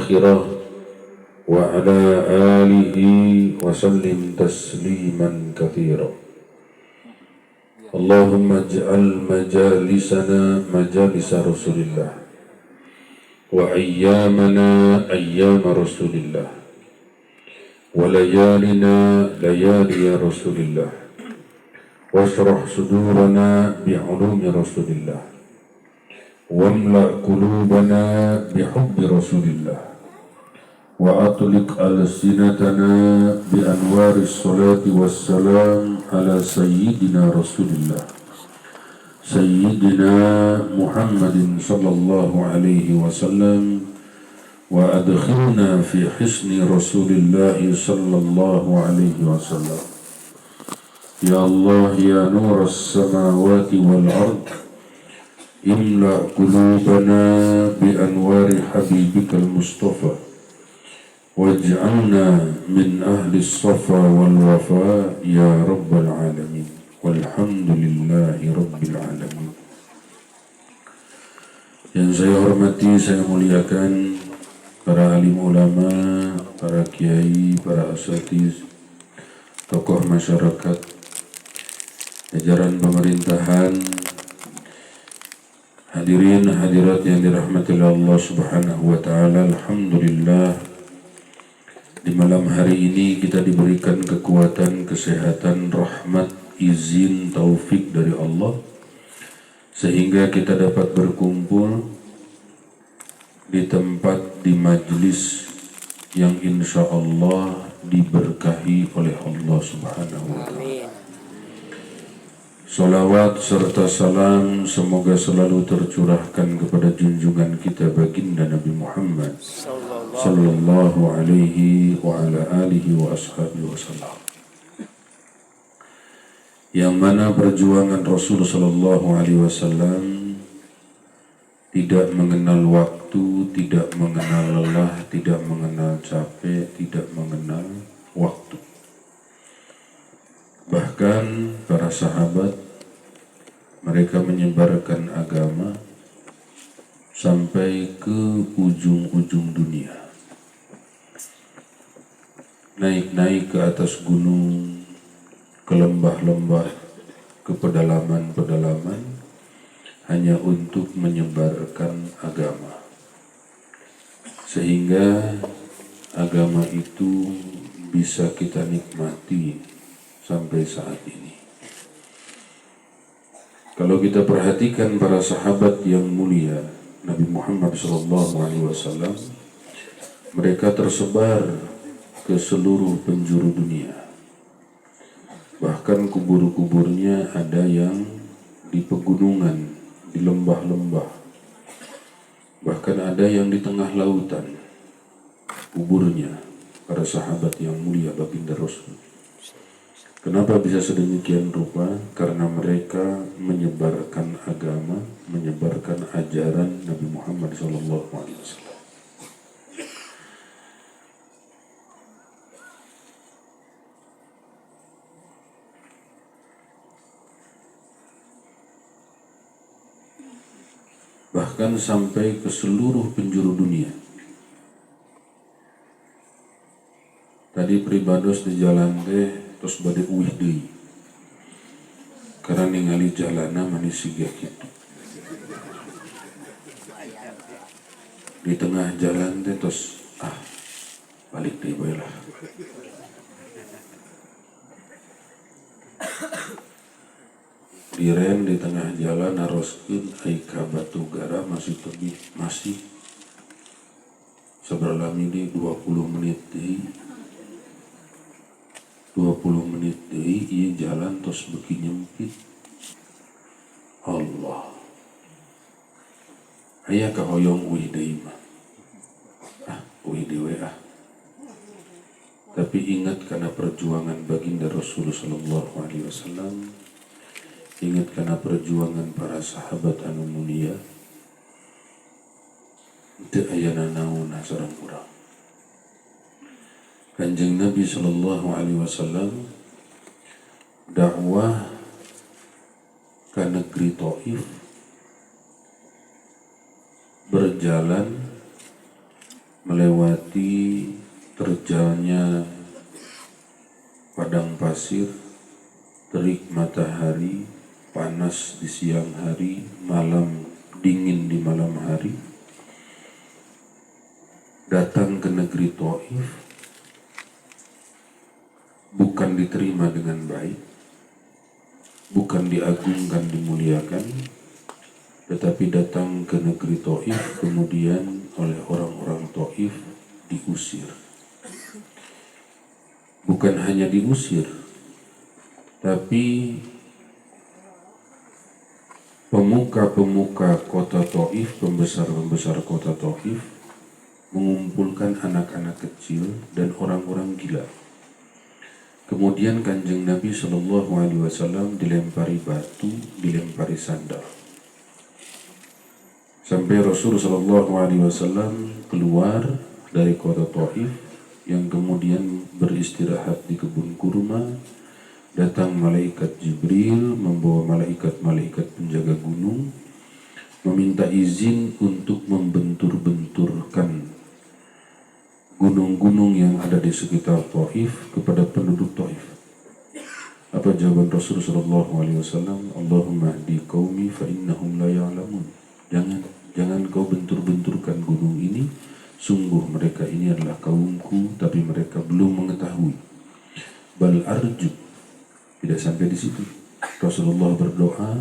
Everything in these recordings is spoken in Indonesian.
الآخرة وعلى آله وسلم تسليما كثيرا. اللهم اجعل مجالسنا مجالس رسول الله وأيامنا أيام رسول الله وليالنا ليالي رسول الله واشرح صدورنا بعلوم رسول الله واملأ قلوبنا بحب رسول الله وأطلق ألسنتنا بأنوار الصلاة والسلام على سيدنا رسول الله سيدنا محمد صلى الله عليه وسلم وأدخلنا في حسن رسول الله صلى الله عليه وسلم. يا الله يا نور السماوات والأرض املأ قلوبنا بأنوار حبيبك المصطفى واجعلنا من أهل الصفا والوفاء يا رب العالمين والحمد لله رب العالمين. Yang saya hormati, saya muliakan para alim ulama, para kiai, para asatiz, tokoh masyarakat, jajaran pemerintahan, hadirin hadirat yang dirahmati Allah Subhanahu wa taala. Alhamdulillah, di malam hari ini kita diberikan kekuatan, kesehatan, rahmat, izin, taufik dari Allah sehingga kita dapat berkumpul di tempat, di majlis yang insya Allah diberkahi oleh Allah Subhanahu wa ta'ala. Salawat serta salam semoga selalu tercurahkan kepada junjungan kita baginda Nabi Muhammad sallallahu alaihi wa ala alihi wa ashabihi wasallam, yang mana perjuangan Rasul sallallahu alaihi wasallam tidak mengenal waktu, tidak mengenal lelah, tidak mengenal capek, tidak mengenal waktu. Bahkan para sahabat, mereka menyebarkan agama sampai ke ujung-ujung dunia. Naik-naik ke atas gunung, ke lembah-lembah, ke pedalaman-pedalaman, hanya untuk menyebarkan agama. Sehingga agama itu bisa kita nikmati sampai saat ini. Kalau kita perhatikan para sahabat yang mulia Nabi Muhammad SAW, mereka tersebar ke seluruh penjuru dunia. Bahkan kubur-kuburnya ada yang di pegunungan, di lembah-lembah, bahkan ada yang di tengah lautan kuburnya para sahabat yang mulia baginda Rasul. Kenapa bisa sedemikian rupa? Karena mereka menyebarkan agama, menyebarkan ajaran Nabi Muhammad SAW. Bahkan sampai ke seluruh penjuru dunia. Tadi pribados di jalan teh terus bade uih deui. Karena ningali jalana manis siga kitu. Di tengah jalan teh terus balik deui bae lah. Diren di tengah jalan naroskeun ai ka Batugara masih sabarlami di 20 menit deui. 20 menit deui ieu jalan tos beuki nyempit. Allah. Aya kahoyong uih deui mah. Uih deui Tapi ingat karena perjuangan baginda Rasulullah sallallahu alaihi wasallam. Ingat karena perjuangan para sahabat anu mulia. Teu aya nanaonna sareng urang. Kanjeng Nabi sallallahu alaihi wasallam dakwah ke negeri Taif berjalan melewati terjalnya padang pasir, terik matahari, panas di siang hari, malam dingin di malam hari, datang ke negeri Taif, bukan diterima dengan baik, bukan diagungkan, dimuliakan, tetapi datang ke negeri Taif, kemudian oleh orang-orang Taif diusir. Bukan hanya diusir, tapi pemuka-pemuka kota Taif, pembesar-pembesar kota Taif mengumpulkan anak-anak kecil dan orang-orang gila. Kemudian Kanjeng Nabi SAW dilempari batu, dilempari sandal. Sampai Rasulullah SAW keluar dari kota Taif, yang kemudian beristirahat di kebun kurma. Datang malaikat Jibril membawa malaikat-malaikat penjaga gunung, meminta izin untuk membentur-benturkan gunung-gunung yang ada di sekitar Taif kepada penduduk Taif. Apa jawaban Rasulullah SAW? Allahumma hdi qaumi fa innahum la ya'lamun. Jangan kau bentur-benturkan gunung ini, sungguh mereka ini adalah kaumku, tapi mereka belum mengetahui. Bal arju. Tidak sampai di situ. Rasulullah berdoa,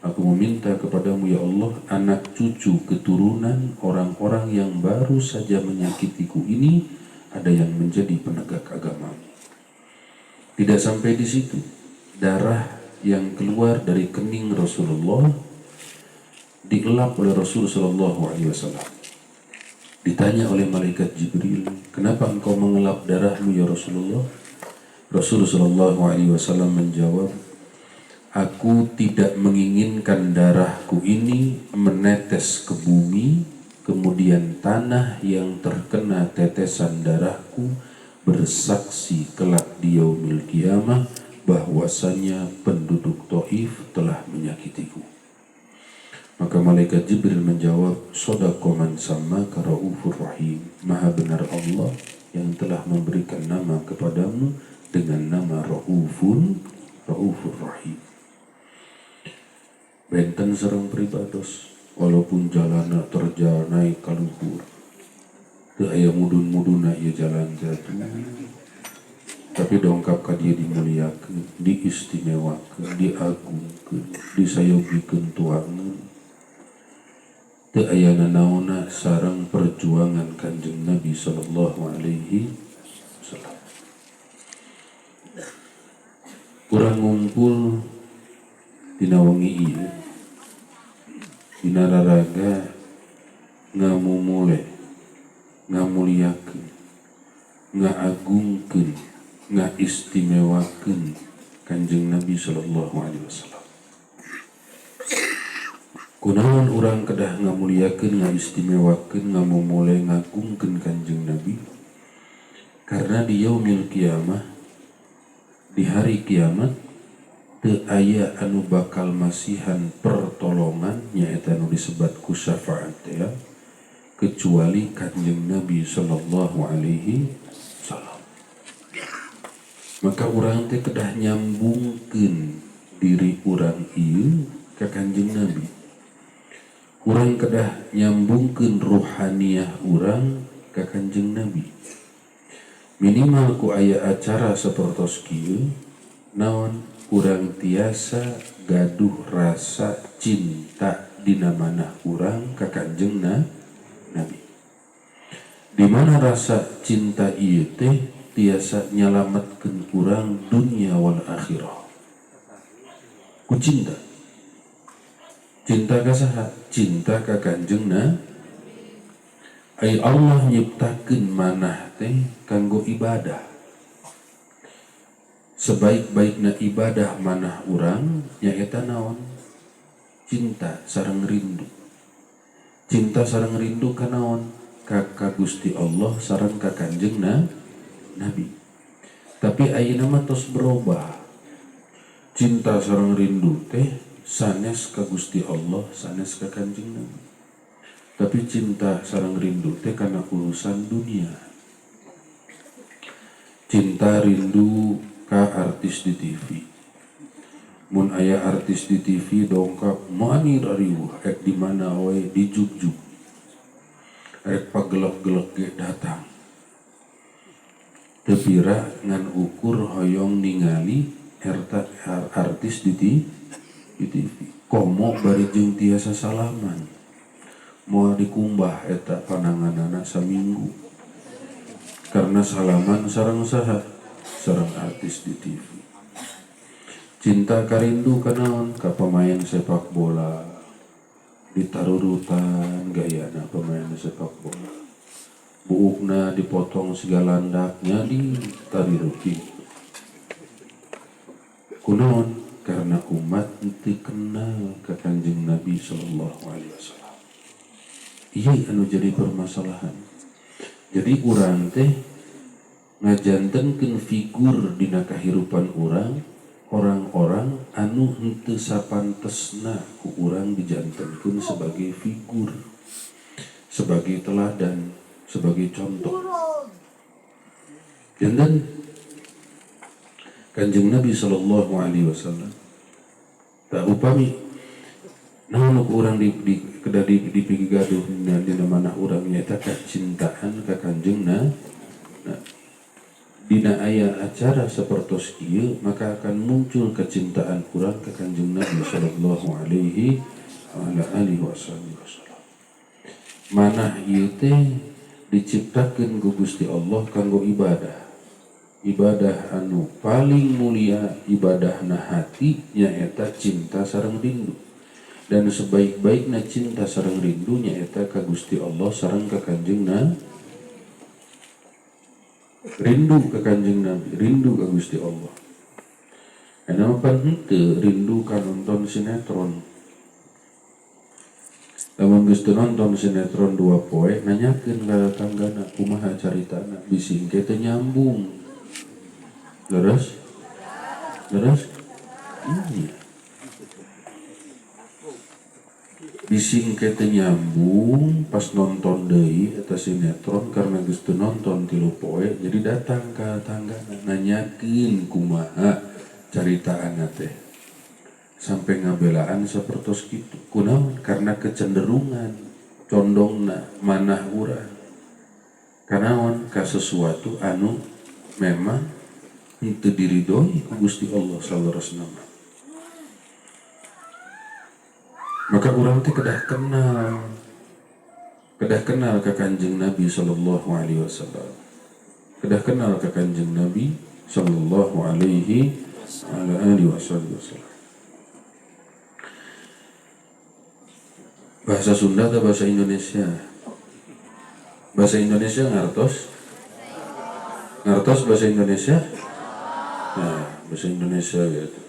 aku meminta kepadamu ya Allah, anak cucu keturunan orang-orang yang baru saja menyakitiku ini ada yang menjadi penegak agama. Tidak sampai di situ. Darah yang keluar dari kening Rasulullah dielap oleh Rasulullah SAW. Ditanya oleh malaikat Jibril, kenapa engkau mengelap darahmu ya Rasulullah? Rasulullah SAW menjawab, aku tidak menginginkan darahku ini menetes ke bumi, kemudian tanah yang terkena tetesan darahku bersaksi kelak di yaumil qiyamah bahwasanya penduduk Taif telah menyakitiku. Maka malaikat Jibril menjawab, Shadaqa man sammaka Raufur Rahim. Maha benar Allah yang telah memberikan nama kepadamu dengan nama Raufur Rahim. Benten serang peribados, walaupun jalana terjal naik kaluhur, teu aya mudun-muduna ieu jalan jatuh, tapi dongkap ka dia dimuliakeun, diistimewakeun, diagungkeun, disayogikeun tuangan. Teu aya nanaonna sareng perjuangan Kanjeng Nabi sallallahu alaihi wasallam. Urang ngumpul dina wengi ieu dina raraga ngamumule, ngamuliakeun, ngaagungkeun, ngaistimewakeun Kanjeng Nabi sallallahu alaihi wasallam. Kunaon urang kedah ngamuliakeun, ngaistimewakeun, ngamumule, ngagungkeun Kanjeng Nabi? Karena di yaumil qiyamah, di hari kiamat, teu aya anu bakal masihan pertolongan nyaeta anu disebat ku syafaat ya, kecuali Kanjeng Nabi sallallahu alaihi wasallam. Maka urang teh kedah nyambungkeun diri urang ieu ka Kanjeng Nabi. Urang kedah nyambungkeun ruhaniyah urang ka Kanjeng Nabi. Minimal ku aya acara sapertos kieu, naon urang tiasa gaduh rasa cinta dina manah urang ka Kanjeng Nabi. Di mana rasa cinta ieu teh tiasa nyalametkeun urang dunia wal akhirah. Ku cinta. Cinta ka saha? Cinta ka Kanjeng Nabi. Ai Allah nyiptakeun manah teh kanggo ibadah. Sebaik-baikna ibadah manah urang nyaeta naon? Cinta sareng rindu. Cinta sareng rindu ka naon? Ka Gusti Allah sareng ka Kanjeng Nabi. Tapi ayeuna mah tos berubah. Cinta sareng rindu teh sanes ka Gusti Allah, sanes ka Kanjeng Nabi. Tapi cinta sareng rindu teh karena urusan dunia. Cinta rindu ka artis di TV. Mun aya artis di TV dongkap mani rariweuh ek di mana we dijugjug. Rek pagelek-gelek ge datang. Teu pira ngan ukur hoyong ningali eta artis di TV. Komo bari jeung tiasa salaman. Moal dikumbah eta pananganana saminggu. Karena salaman sareng saha? Sareng artis di TV. Cinta karindu kanaon ka pemain sepak bola, ditarurutan gayana pemain sepak bola, buukna dipotong sigalandaknya ditariruki. Kunaon? Karena umat teu kenal ka Kanjeng Nabi sallallahu alaihi wasallam. Ieu anu jadi permasalahan. Jadi urang teh ngajantenkeun figur dina kahirupan urang. Orang-orang anu henteu sapantesna ku urang dijantenkeun sebagai figur, sebagai teladan, sebagai contoh. Dan Kanjeng Nabi sallallahu alaihi wasallam tak upami naon ku urang di gaduh dina mana urang nyaeta kacintaan ka Kanjeng dina aya acara sapertos ieu maka akan muncul kecintaan urang ka Kanjeng Nabi sallallahu alaihi wasallam. Manah ieu teh diciptakeun ku Gusti Allah kanggo ibadah. Ibadah anu paling mulia ibadahna hati nyaeta cinta sareng rindu. Dan sebaik-baikna cinta sareng rindu nyaeta ka Gusti Allah sareng ka Kanjeng Nabi. Rindu ke Kanjeng Nabi, rindu ke Gusti Allah. Kenapa henteu rindu ka nonton sinetron? Lamun geus teu nonton sinetron 2 poe nanyakeun ka tanggana kumaha caritana, bising ke teu nyambung. Leres? Iya. Bising ke teu nyambung pas nonton deui eta sinetron karena geus teu nonton 3 poe jadi datang ka tanggana nanyakeun kumaha caritaana teh sampai ngabelaan sapertos kitu. Kunaon? Karena kecenderungan condongna manah urang kanaon ka sesuatu anu memang henteu diridhoi ku Gusti Allah saleureusna. Maka urang teh kedah kenal ka Kanjeng Nabi sallallahu alaihi wasallam. Kedah kenal ka Kanjeng Nabi sallallahu alaihi wasallam. Bahasa Sunda atau bahasa Indonesia? Bahasa Indonesia ngartos? Ngartos bahasa Indonesia? Nah, bahasa Indonesia gitu.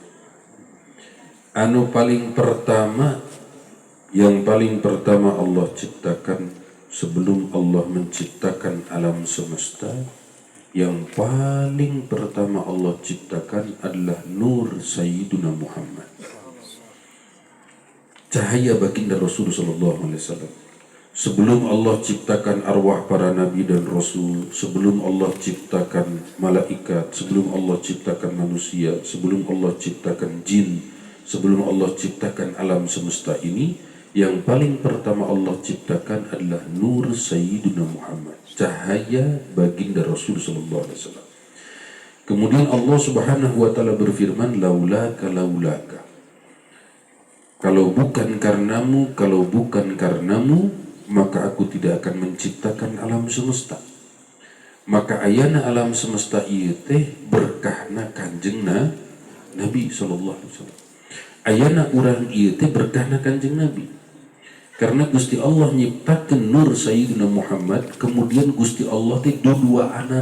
Anu paling pertama yang paling pertama Allah ciptakan sebelum Allah menciptakan alam semesta, yang paling pertama Allah ciptakan adalah nur Sayyiduna Muhammad, cahaya baginda Rasul sallallahu alaihi wasallam. Sebelum Allah ciptakan arwah para nabi dan rasul, sebelum Allah ciptakan malaikat, sebelum Allah ciptakan manusia, sebelum Allah ciptakan jin, sebelum Allah ciptakan alam semesta ini, yang paling pertama Allah ciptakan adalah nur Sayyidina Muhammad, cahaya baginda Rasul sallallahu alaihi wasallam. Kemudian Allah Subhanahu wa taala berfirman, laulaka. Kalau bukan karenamu, maka aku tidak akan menciptakan alam semesta. Maka ayana alam semesta ieu teh berkahna Kanjeng Nabi sallallahu alaihi wasallam. Ayana urang ieu teh berkahna Kanjeng Nabi. Karena Gusti Allah nyiptakeun nur Sayyidina Muhammad, kemudian Gusti Allah teh dua anak